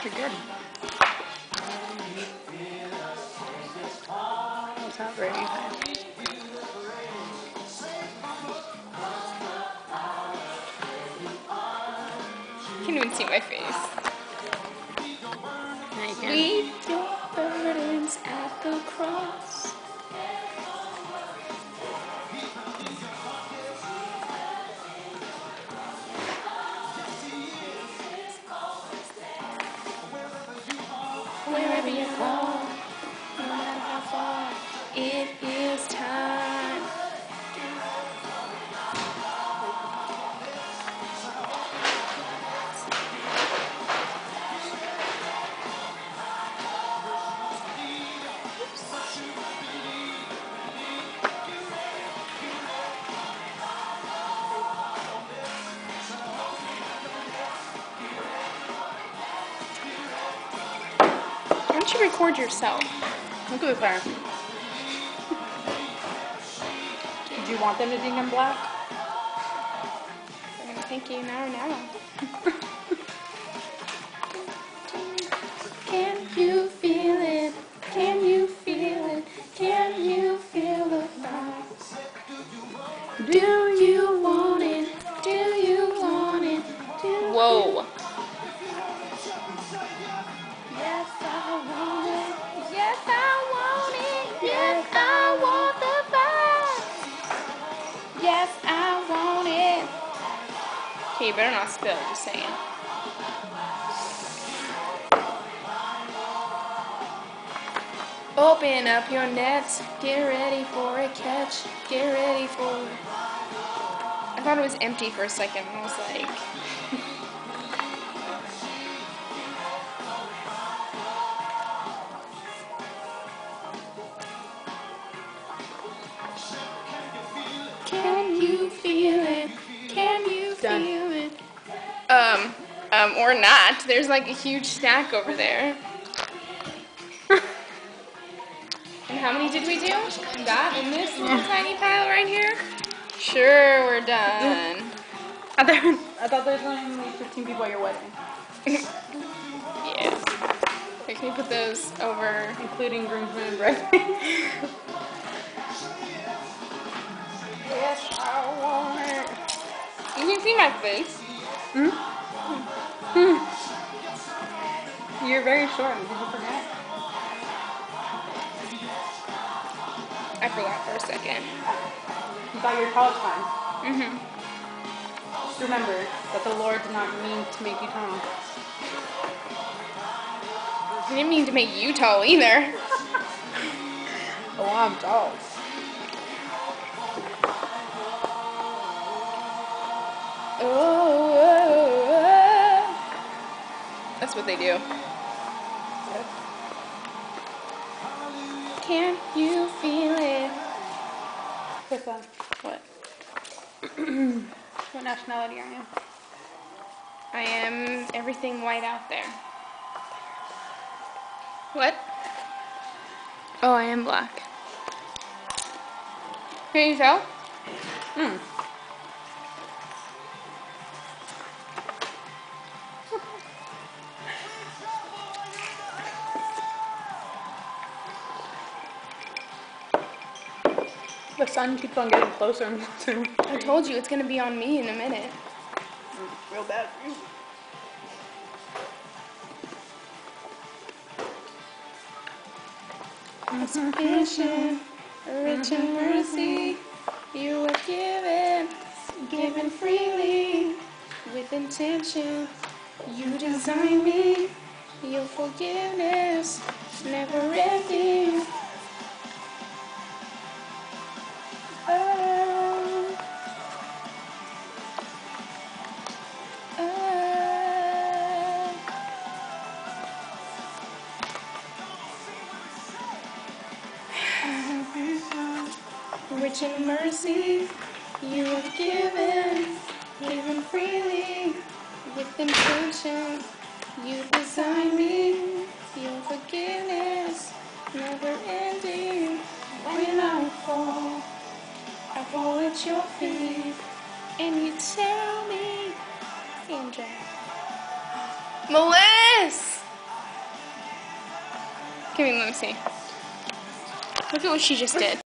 You're good. It's not very high. You can't even see my face. Now you can. Leave your burdens at the cross. Wherever you go, no matter how far, it is time. Why don't you record yourself? Look at the fire. Do you want them to think I'm black? Thank you. Now. Can you feel it? Can you feel it? Can you feel the fire? Do you want it? Do you want it? Whoa. Yes, I want it. Yes, I want it. Yes, I want the fire. Yes, I want it. Okay, you better not spill, just saying. Open up your nets, get ready for a catch, get ready for... I thought it was empty for a second, and I was like... Can you feel it? Can you feel it? Or not. There's like a huge stack over there. And how many did we do? That and this little tiny pile right here? Sure, we're done. I thought there was only 15 people at your wedding. Yes. Here, can you put those over? Including groomsmen and bridesmaids. Yes, I want it. You can see my face. You're very short. Did you forget? I forgot for a second. You thought you were tall, it's fine. Just remember that the Lord did not mean to make you tall. I didn't mean to make you tall either. Oh, I'm tall. Oh. That's what they do. Can you feel it? Krista, What? what nationality are you? I am everything white out there. What? Oh, I am black. Can you tell? The sun keeps on getting closer and closer. I told you it's gonna be on me in a minute. Real bad. Sufficient, rich in mercy, you are given freely, with intention. You design me, your forgiveness, never ending. Rich in mercy, you are given freely, with intention. You design me, your forgiveness, never ending. When I fall at your feet, and you tell me, Angel. Melissa! Give me, let me see. Look at what she just did.